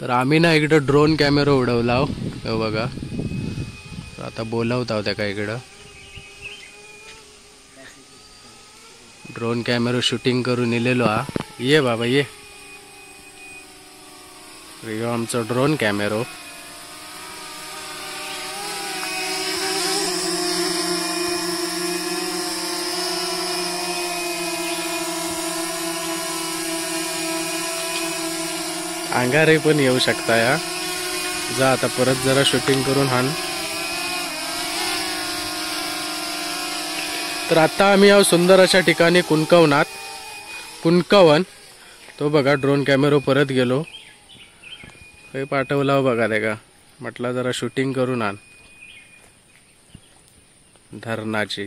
तर आम्ही ना इकडं ड्रोन कॅमेरा उडवला हो बघा. आता बोलावत आहोत त्या इकडं ड्रोन कॅमेरा शूटिंग करून इलेलो हा. ये बाबा ये. आमचा ड्रोन कॅमेरा अंगारे पण येऊ शकता या. जा आता परत जरा शूटिंग करून हाण. तर आता आम्ही या सुंदर अशा ठिकाणी कुणकवन तो बघा ड्रोन कॅमेरा परत गेलो. हे पाठवला हो बघा त्या का म्हटलं जरा शूटिंग करून आण धरणाची.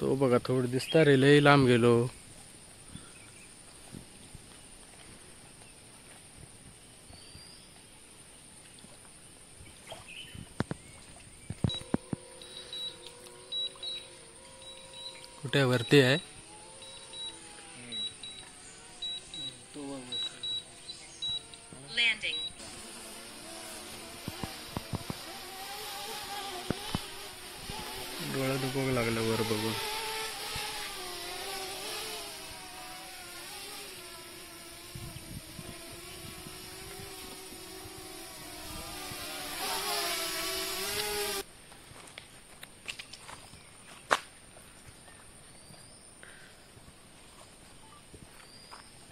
तो बघा थोडं दिसता रे लई लांब गेलो. कुठे वरती आहे. डोळा दुखू लागला वर बघून.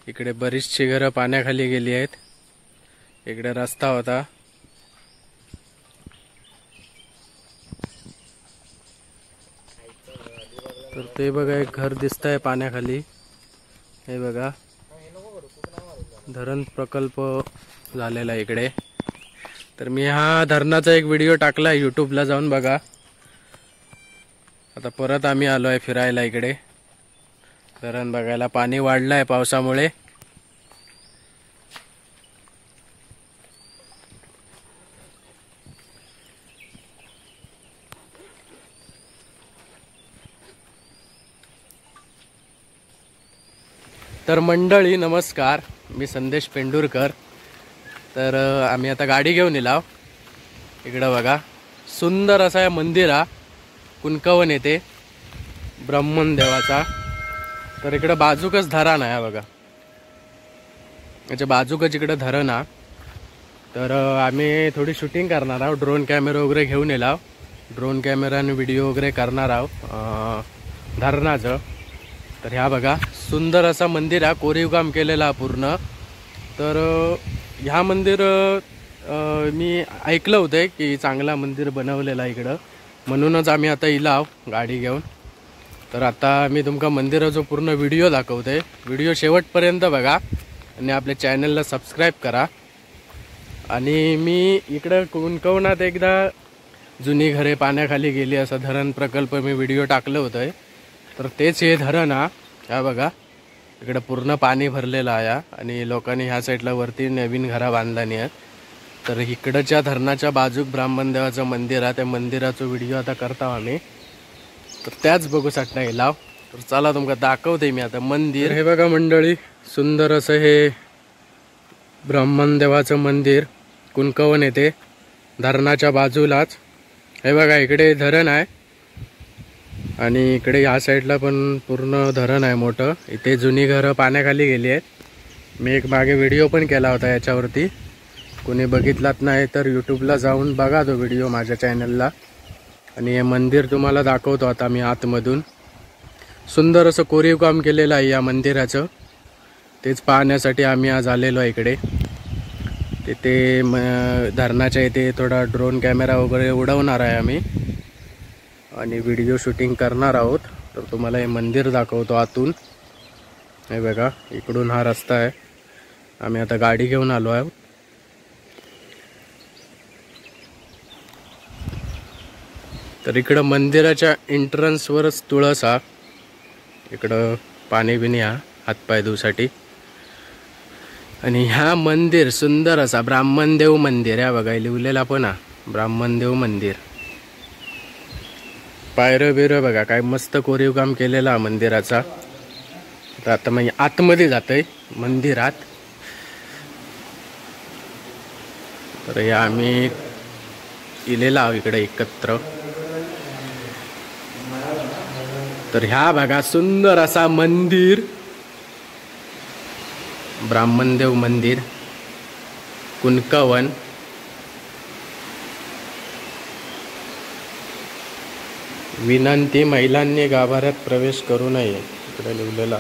इकडे बरीचशी घरं पाण्याखाली गेली आहेत. इकडे रस्ता होता. तर ते बघा एक घर दिसतंय पाण्याखाली. हे बघा धरण प्रकल्प झालेला इकडे. तर मी हा धरणाचा एक व्हिडिओ टाकला यूट्यूबला जाऊन बघा. आता परत आम्ही आलोय फिरायला इकडे धरण बघायला. पाणी वाढलंय पावसामुळे. तर मंडळी नमस्कार, मी संदेश पेंडुरकर. तर आम्ही आता गाडी घेऊन इलाव. इकडं बघा सुंदर असा मंदिर हा कुणकवन येथे ब्राह्मण देवाचा. तर इकडं बाजूकच धरण आहे बघा. याच्या बाजूकच इकडं धरण हा. तर आम्ही थोडी शूटिंग करणार आहोत. ड्रोन कॅमेरा वगैरे घेऊन इलाव. ड्रोन कॅमेराने व्हिडिओ वगैरे करणार आहोत धरणाचं. तर ह्या बघा सुंदर असा मंदिर हा. कोरीव काम केलेला पूर्ण. तर ह्या मंदिर मी ऐकलं होतं की चांगला मंदिर बनवलेला इकडं, म्हणूनच आम्ही आता इलाव गाडी घेऊन. तर आता मी तुमका मंदिराचा पूर्ण व्हिडिओ दाखवते. व्हिडिओ शेवटपर्यंत बघा आणि आपल्या चॅनलला सबस्क्राईब करा. आणि मी इकडं कुणकवनात एकदा जुनी घरे पाण्याखाली गेली असा धरण प्रकल्प मी व्हिडिओ टाकलं होतं. तर तेच हे धरण हा. ह्या बघा इकडे पूर्ण पाणी भरलेलं आहे आणि लोकांनी ह्या साईडला वरती नवीन घरा बांधल्यानी आहेत. तर इकडच्या धरणाच्या बाजूक ब्राह्मण देवाचं मंदिर आहे. त्या मंदिराचा व्हिडिओ आता करता आम्ही. तर त्याच बघू शकता इलाव. तर चला तुमका दाखवते मी आता मंदिर. हे बघा मंडळी सुंदर असं हे ब्राह्मण देवाचं मंदिर कुणकवन येथे धरणाच्या बाजूलाच. हे बघा इकडे धरण आहे आणि इकडे ह्या साईडला पण पूर्ण धरण आहे मोठं. इथे जुनी घरं पाण्याखाली गेली आहेत. मी एक मागे व्हिडिओ पण केला होता याच्यावरती. कोणी बघितलात नाही तर यूट्यूबला जाऊन बघा तो व्हिडिओ माझ्या चॅनलला. आणि हे मंदिर तुम्हाला दाखवतो आता मी आतमधून. सुंदर असं कोरीव काम केलेलं आहे या मंदिराचं. तेच पाहण्यासाठी आम्ही आज आलेलो आहे इकडे. तिथे धरणाच्या इथे थोडा ड्रोन कॅमेरा वगैरे उडवणार आहे आम्ही आणि व्हिडिओ शूटिंग करणार आहोत. तर तुम्हाला हे मंदिर दाखवतो आतून. हे बघा इकडून हा रस्ता आहे. आम्ही आता गाडी घेऊन आलो आहोत. तर इकडं मंदिराच्या एंट्रन्सवरच तुळस हा. इकडं पाणी बिणी हा हातपाय धुसाठी. आणि ह्या मंदिर सुंदर असा ब्राह्मणदेव मंदिर आहे बघा. लिहिलेला पण हा ब्राह्मणदेव मंदिर. पायऱ्या बिरं बघा काय मस्त कोरीव काम केलेला मंदिराचा. आता मग आतमध्ये जातोय मंदिरात. तर या आम्ही इलेला आहोत इकडे एकत्र. तर ह्या भागात सुंदर असा मंदिर, ब्राह्मणदेव मंदिर, कुणकवन. विनंती, महिलांनी गाभाऱ्यात प्रवेश करू नये इकडे लिहिलेला.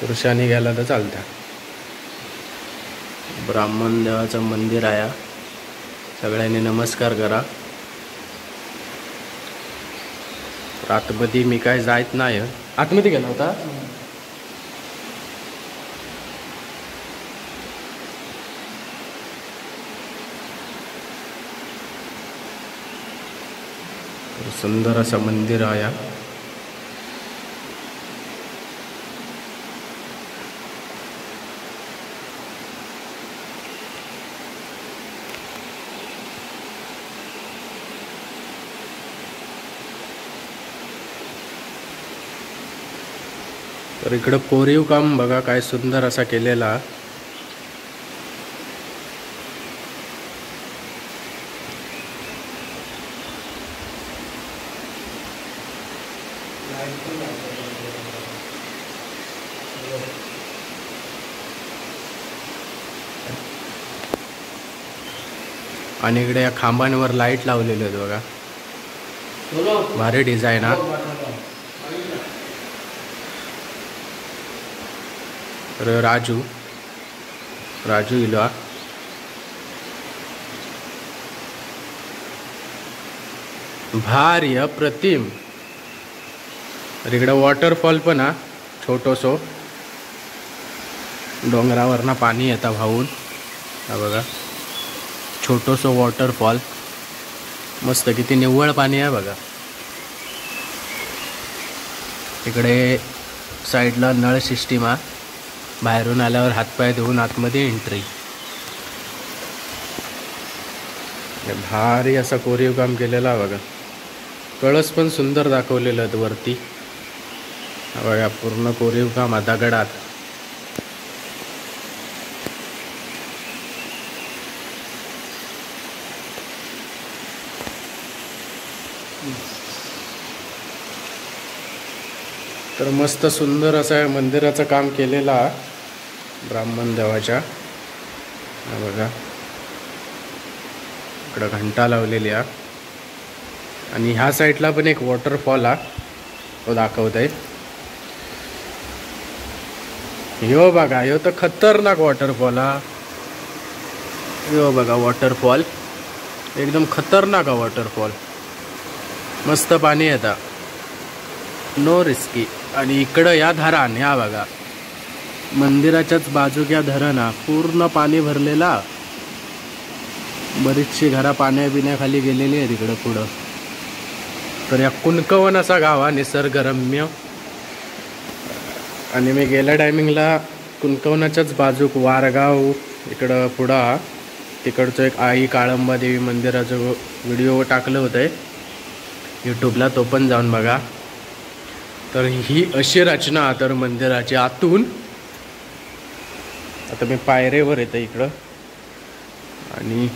पुरुषांनी गेला तर चालतं. ब्राह्मण देवाचं मंदिर आहे. सगळ्यांनी नमस्कार करा. आतमध्ये मी काय जायत नाही. आतमध्ये गेला होता. सुंदर असं मंदिर आहे. तर इकडं कोरीव काम बघा काय सुंदर असा केलेला. आणि इकडे या खांबांवर लाईट लावलेले आहेत बघा. भारी डिझाईन हा. राजू इलो भारी अप्रतिम. तर इकडे वॉटरफॉल पण हा छोटोसो. डोंगरावरनं पाणी येतं वाहून. हा बघा छोटोसो वॉटरफॉल. मस्त किती निव्वळ पाणी आहे बघा. इकडे साईडला नळ सिस्टीम आहे. बाहेरून आल्यावर हातपाय धुवून आतमध्ये एंट्री. भारी असा कोरीव काम केलेला बघा. कळस पण सुंदर दाखवलेलं आहे वरती. बघा पूर्ण कोरीव काम दगडात. तर मस्त सुंदर असं मंदिराचं काम केलेलं आहे ब्राह्मण देवाच्या. बघा इकडं घंटा लावलेली आहे. आणि ह्या साईडला पण एक वॉटरफॉल आहे तो दाखवत आहे. ह्यो बघा ह्यो तर खतरनाक वॉटरफॉल हा. ह्यो बघा वॉटरफॉल एकदम खतरनाक आहे वॉटरफॉल. मस्त पाणी येतं. No risky. आणि इकडं या धरण ह्या बघा मंदिराच्याच बाजूक या धरण हा पूर्ण पाणी भरलेला. बरीचशी घरा पाण्याखाली गेलेली आहेत इकडं पुढं. तर या कुणकवन असा गाव हा निसर्गरम्य. आणि मी गेल्या टायमिंगला कुणकवनाच्याच बाजूक वारगाव इकडं पुढं तिकडचं एक आई काळंबा देवी मंदिराचं व्हिडिओ टाकलं होतं यूट्यूबला. तो पण जाऊन बघा. तर ही अशी रचना तर मंदिराची आतून. आता मी पायरेवर येतं इकडं आणि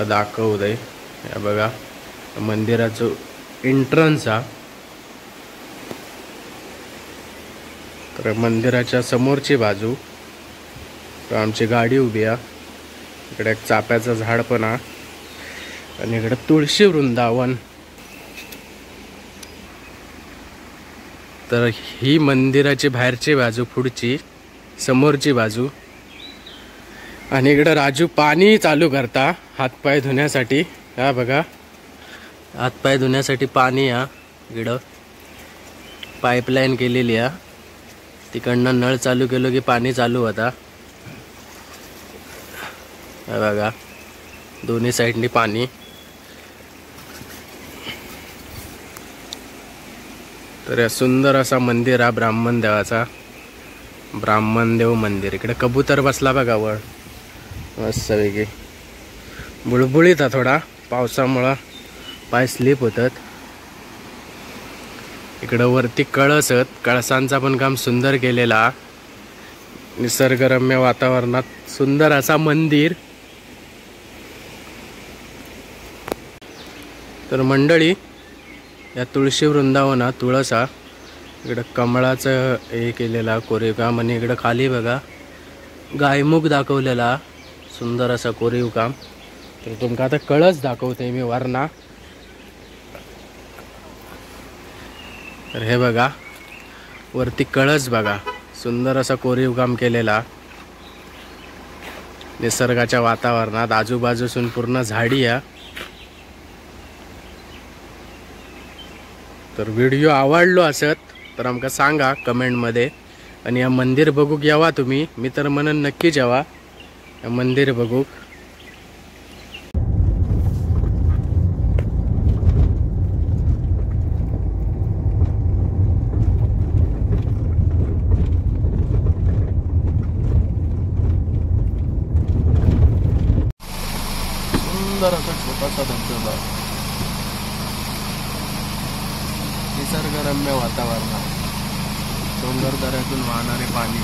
दाखवत आहे. या बघा मंदिराचं एंट्रन्स हा. तर मंदिराच्या समोरची बाजू तर आमची गाडी उभी आहे. इकडे एक चाफ्याचं झाड पण आहे. आणि इकडे तुळशी वृंदावन. तर ही मंदिराची बाहेरची बाजू, पुढची समोरची बाजू. आणि इकडं राजू पाणी चालू करता हातपाय धुण्यासाठी. हा बघा हातपाय धुण्यासाठी पाणी हा. इकडं पाईपलाईन केलेली आहे. तिकडनं नळ चालू केलो की पाणी चालू होता. हा बघा दोन्ही साईडनी पाणी. तर या सुंदर असा मंदिर हा ब्राह्मण देवाचा. ब्राह्मणदेव मंदिर. इकडे कबूतर बसला बघा वर मस्त वेगळी. बुळबुळीत हा थोडा पावसामुळं पाय स्लिप होतात. इकडं वरती कळस आहेत. कळसांचा पण काम सुंदर केलेला. निसर्गरम्य वातावरणात सुंदर असा मंदिर. तर मंडळी, या तुळशी वृंदावनात तुळसा इकडं कमळाचं हे केलेला कोरीव काम, आणि इकडं खाली बघा गायमुख दाखवलेला सुंदर असा कोरीव काम. तर तुमका आता कळस दाखवते मी वरना. तर हे बघा वरती कळस बघा, सुंदर असा कोरीव काम केलेला निसर्गाच्या वातावरणात. आजूबाजूसून पूर्ण झाडी आहे. तर व्हिडिओ आवडलो असत तर आमका सांगा कमेंटमध्ये. आणि या मंदिर बघूक यावा तुम्ही, मी तर म्हणन नक्कीच यावा या मंदिर बघूक. सुंदर असा छोटासा धबधबा, निसर्गरम्य वातावरणात डोंगर दऱ्यातून वाहणारे पाणी.